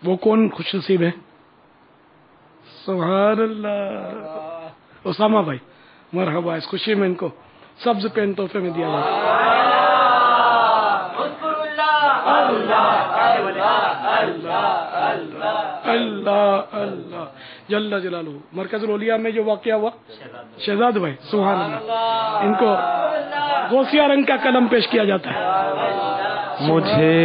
وہ کون خوش نصیب ہے؟ سبحان اللہ، اسامہ بھائی مرحبا، اس خوشی میں ان کو سبز پین تحفے میں دیا جاتا ہے۔ اللہ اللہ جل جلالہ۔ مرکز الاولیاء میں جو واقعہ ہوا شہزاد بھائی، سبحان اللہ، ان کو غوثیہ رنگ کا قلم پیش کیا جاتا ہے۔ مجھے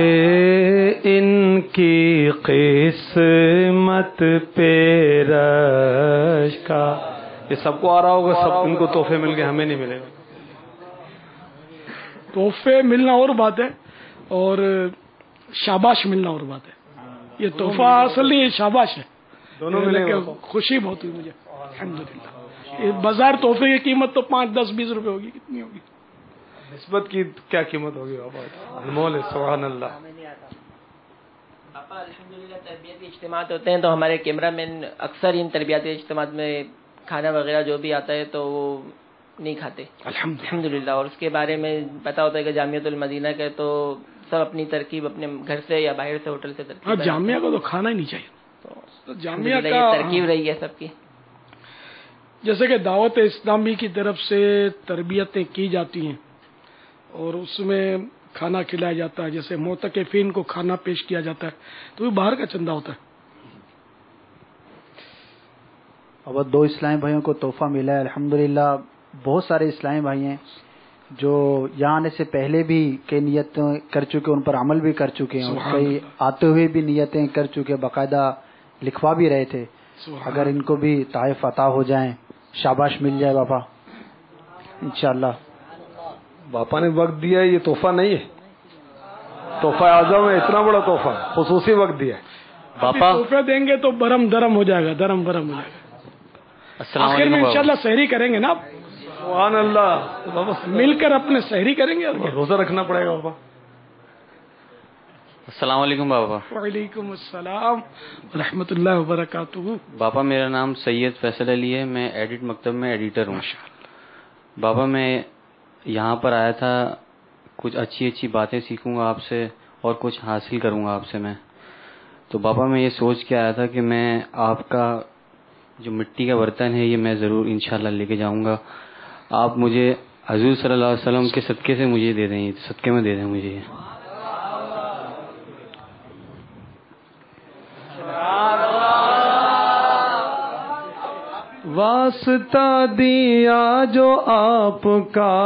ان کی قسمت پہ رش کا، یہ سب کو آ رہا ہوگا، سب ان کو تحفے مل گئے، ہمیں نہیں ملے گا۔ تحفے ملنا اور بات ہے، اور شاباش ملنا اور بات ہے۔ یہ تحفہ اصل نہیں، یہ شاباش ہے، دونوں ملے گا۔ خوشی بہت ہوئی مجھے الحمدللہ۔ یہ بازار تحفے کی قیمت تو 5 10 20 روپے ہوگی، کتنی ہوگی؟ نسبت کی کیا قیمت ہوگی بابا، انمول ہے، سبحان اللہ۔ پاپا الحمدللہ تربیتی اجتماعات ہوتے ہیں تو ہمارے کیمرہ مین اکثر ان تربیتی اجتماعات میں کھانا وغیرہ جو بھی آتا ہے تو وہ نہیں کھاتے الحمدللہ، اور اس کے بارے میں پتا ہوتا ہے کہ جامعۃ المدینہ کے تو سب اپنی ترکیب اپنے گھر سے یا باہر سے ہوٹل سے ترکیب، جامعہ کو تو کھانا ہی نہیں چاہیے، تو جامعہ یہ کا ترکیب رہی ہے سب کی۔ جیسے کہ دعوت اسلامی کی طرف سے تربیتیں کی جاتی ہیں اور اس میں کھانا کھلایا جاتا ہے، جیسے معتکفین کو کھانا پیش کیا جاتا ہے، تو وہ باہر کا چندہ ہوتا ہے۔ اور 2 اسلامی بھائیوں کو تحفہ ملا ہے الحمدللہ۔ بہت سارے اسلامی بھائی ہیں جو یہاں آنے سے پہلے بھی کئی نیتیں کر چکے، ان پر عمل بھی کر چکے ہیں، اور کئی آتے ہوئے بھی نیتیں کر چکے، باقاعدہ لکھوا بھی رہے تھے۔ اگر ان کو بھی تحائف عطا ہو جائیں، شاباش مل جائے باپا انشاءاللہ۔ باپا نے وقت دیا ہے، یہ تحفہ نہیں ہے، تحفہ اعظم ہے، اتنا بڑا تحفہ، خصوصی وقت دیا ہے باپا۔ تحفے دیں گے تو برم درم ہو جائے گا، درم برم ہو جائے گا۔ آخر میں انشاءاللہ سحری کریں گے نا، سبحان اللہ، مل کر اپنے سحری کریں گے۔ روزہ رکھنا پڑے گا بابا۔ السلام علیکم بابا۔ وعلیکم السلام ورحمۃ اللہ وبرکاتہ۔ بابا میرا نام سید فیصل علی ہے، میں ایڈٹ مکتب میں ایڈیٹر ہوں۔ بابا میں یہاں پر آیا تھا، کچھ اچھی باتیں سیکھوں گا آپ سے اور کچھ حاصل کروں گا آپ سے میں۔ تو بابا میں یہ سوچ کے آیا تھا کہ میں آپ کا جو مٹی کا برتن ہے یہ میں ضرور انشاءاللہ لے کے جاؤں گا۔ آپ مجھے حضور صلی اللہ علیہ وسلم کے صدقے سے مجھے دے دیں، صدقے میں دے دیں مجھے۔ واسطہ دیا جو آپ کا،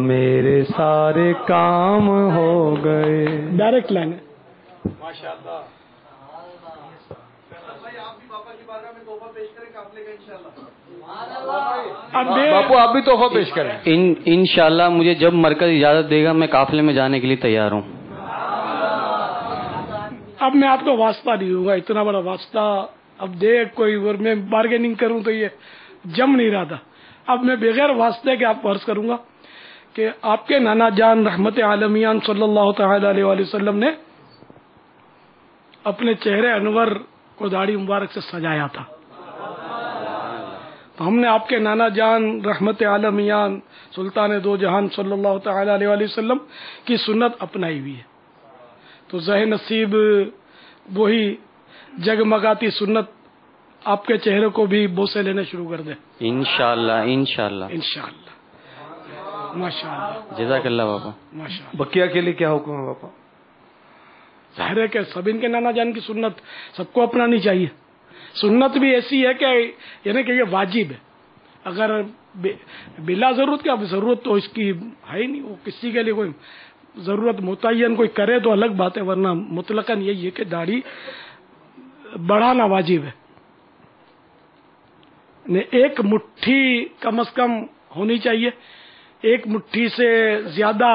میرے سارے کام ہو گئے۔ ڈائریکٹ لائن ہے ماشاءاللہ۔ باپو آپ بھی تحفہ پیش کریں۔ انشاءاللہ مجھے جب مرکز اجازت دے گا میں قافلے میں جانے کے لیے تیار ہوں۔ اب میں آپ کو واسطہ نہیں دوں گا، اتنا بڑا واسطہ اب دیکھ کوئی، اور میں بارگیننگ کروں تو یہ جم نہیں رہا تھا۔ اب میں بغیر واسطے کے آپ کو عرض کروں گا کہ آپ کے نانا جان رحمت عالمیان صلی اللہ تعالی علیہ وآلہ وسلم نے اپنے چہرے انور کو داڑھی مبارک سے سجایا تھا، تو ہم نے آپ کے نانا جان رحمت عالمیان سلطان دو جہان صلی اللہ تعالی علیہ وآلہ وسلم کی سنت اپنائی ہوئی ہے، تو ذہ نصیب وہی جگمگاتی سنت آپ کے چہرے کو بھی بوسے لینے شروع کر دے انشاءاللہ انشاءاللہ انشاءاللہ ماشاءاللہ۔ جزاک اللہ بابا۔ ماشاءاللہ۔ بقیہ کے لیے کیا حکم ہے باپا؟ ظاہر ہے کہ سب ان کے نانا جان کی سنت سب کو اپنانی چاہیے۔ سنت بھی ایسی ہے کہ یعنی کہ یہ واجب ہے، اگر بلا ضرورت کیا، ضرورت تو اس کی ہے ہی نہیں، وہ کسی کے لیے کوئی ضرورت متعین کوئی کرے تو الگ بات ہے، ورنہ مطلقاً یہی ہے کہ داڑھی بڑھانا واجب ہے۔ ایک مٹھی کم از کم ہونی چاہیے، ایک مٹھی سے زیادہ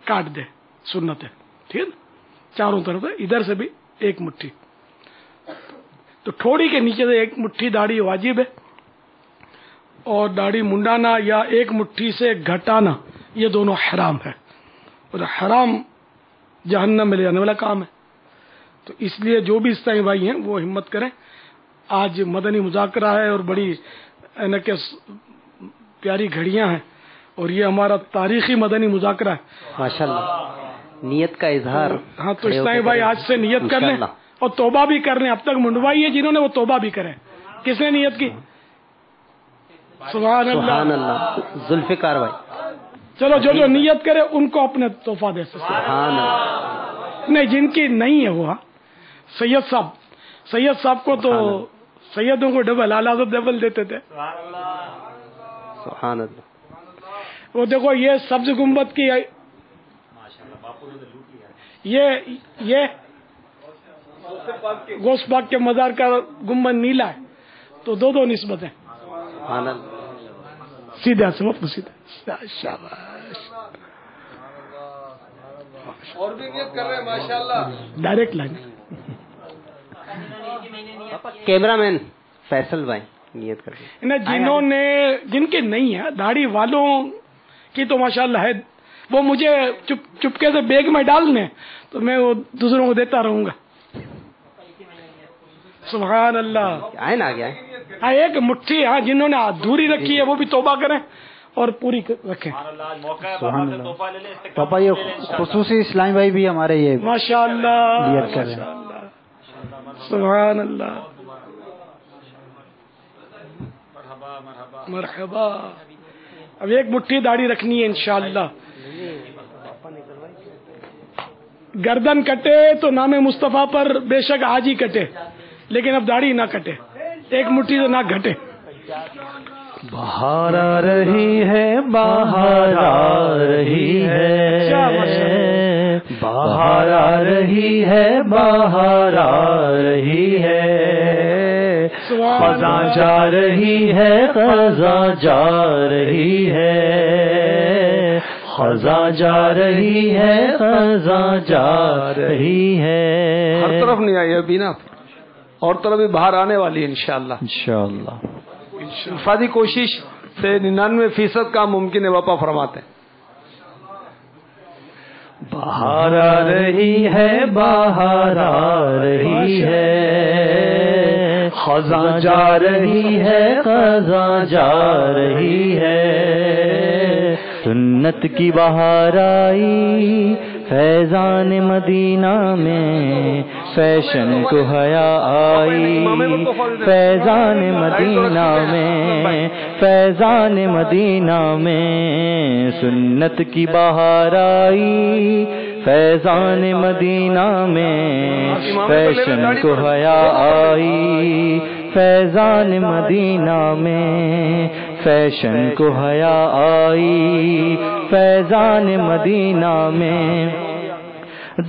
کاٹ دے سنت ہے، ٹھیک ہے نا، چاروں طرف ہے، ادھر سے بھی ایک مٹھی، تو ٹھوڑی کے نیچے سے ایک مٹھی داڑھی واجب ہے، اور داڑھی منڈانا یا ایک مٹھی سے گھٹانا یہ دونوں حرام ہے، اور حرام جہنم میں لے جانے والا کام ہے۔ تو اس لیے جو بھی اسلامی بھائی ہیں وہ ہمت کریں، آج مدنی مذاکرہ ہے اور بڑی کہ پیاری گھڑیاں ہیں، اور یہ ہمارا تاریخی مدنی مذاکرہ ہے ماشاءاللہ نیت کا اظہار. ہاں تو اسلامی بھائی آج سے نیت کر لیں اور توبہ بھی کر لیں. اب تک منڈوائی ہے جنہوں نے وہ توبہ بھی کریں. کس نے نیت کی؟ سبحان اللہ. ذوالفقار بھائی چلو جو نیت کرے ان کو اپنے تحفہ دے سکتے. سبحان اللہ. نہیں جن کی نہیں ہے وہ سید صاحب کو تو سیدوں کو ڈبل اعلیٰ ڈبل دیتے تھے. سبحان اللہ. وہ دیکھو یہ سبز گنبد کی یہ غوث پاک کے مزار کا گنبد نیلا ہے تو دو نسبتیں. سبحان اللہ. سیدھا سے وقت سیدھا. شاباش. اور بھی نیت کر رہے ہیں ماشاءاللہ. Direct line. کیمرہ مین فیصل بھائی نیت کر رہے ہیں. جن کے نہیں ہے داڑھی والوں کی تو ماشاءاللہ ہے. وہ مجھے چپکے سے بیگ میں ڈال دیں تو میں وہ دوسروں کو دیتا رہوں گا. سبحان اللہ. آئے نا آگے ہاں ایک مٹھی جنہوں نے ادھوری رکھی ہے وہ بھی توبہ کریں اور پوری رکھیں. سبحان اللہ. پاپا یہ خصوصی اسلامی بھائی بھی ہمارے یہ ماشاءاللہ نیت کر رہے ہیں. سبحان اللہ. مرحبا. اب ایک مٹھی داڑھی رکھنی ہے انشاءاللہ. گردن کٹے تو نام مصطفیٰ پر بے شک آج ہی کٹے لیکن اب داڑھی نہ کٹے. ایک مٹھی سے نہ گھٹے. بہار آ رہی ہے بہار آ رہی ہے بہار آ رہی ہے بہار آ رہی ہے خزاں جا رہی ہے خزاں جا رہی ہے خزاں جا رہی ہے خزاں جا رہی ہے. ہر طرف نہیں آئی ابھی نا اور طرف بھی باہر آنے والی ہے انشاءاللہ. انشاءاللہ انفرادی کوشش سے 99% کام ممکن ہے. باپا فرماتے ہیں بہار آ رہی ہے بہار آ رہی ہے خزاں جا رہی ہے خزاں جا رہی ہے سنت کی بہار آئی فیضان مدینہ میں فیشن کو حیا آئی فیضان مدینہ میں فیضان مدینہ میں سنت کی بہار آئی فیضان مدینہ میں فیشن کو حیا آئی فیضان مدینہ میں فیشن کو حیا آئی فیضان مدینہ میں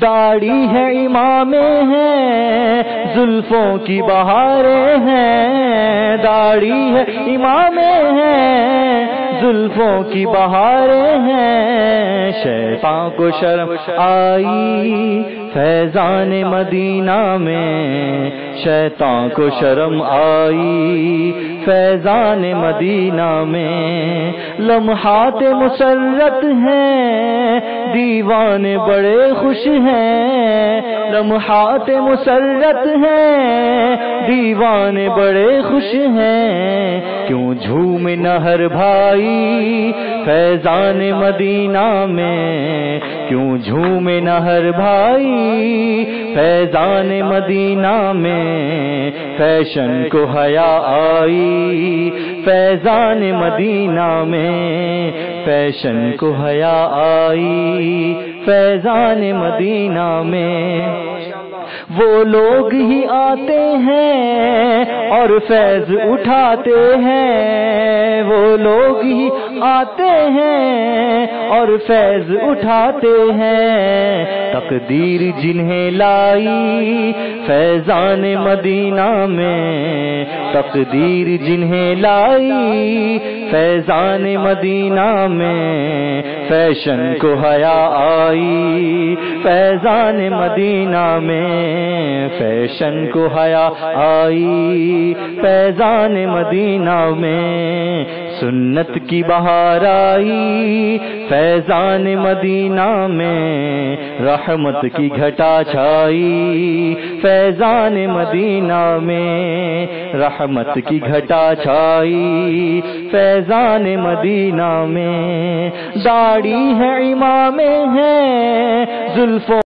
داڑھی ہے امام ہیں زلفوں کی بہاریں ہیں داڑھی ہے امام ہیں زلفوں کی بہاریں ہیں شیطان کو شرم آئی فیضان مدینہ میں شیطان کو شرم آئی فیضان مدینہ میں لمحات مسرت ہیں دیوانے بڑے خوش ہیں لمحات مسرت ہیں دیوانے بڑے خوش ہیں کیوں جھوم نہ ہر بھائی فیضان مدینہ میں کیوں جھوم نہ ہر بھائی فیضان مدینہ میں فیشن کو حیا آئی فیضان مدینہ میں فیشن کو حیا آئی فیضان مدینہ میں وہ لوگ ہی آتے ہیں اور فیض اٹھاتے ہیں وہ لوگ ہی آتے ہیں اور فیض اٹھاتے ہیں تقدیر جنہیں لائی فیضان مدینہ میں تقدیر جنہیں لائی فیضان مدینہ میں فیشن کو حیا آئی فیضان مدینہ میں فیشن کو حیا آئی فیضان مدینہ میں سنت کی بہار آئی فیضان مدینہ میں رحمت کی گھٹا چھائی فیضان مدینہ میں رحمت کی گھٹا چھائی فیضان مدینہ میں داڑھی ہے امام ہے زلفوں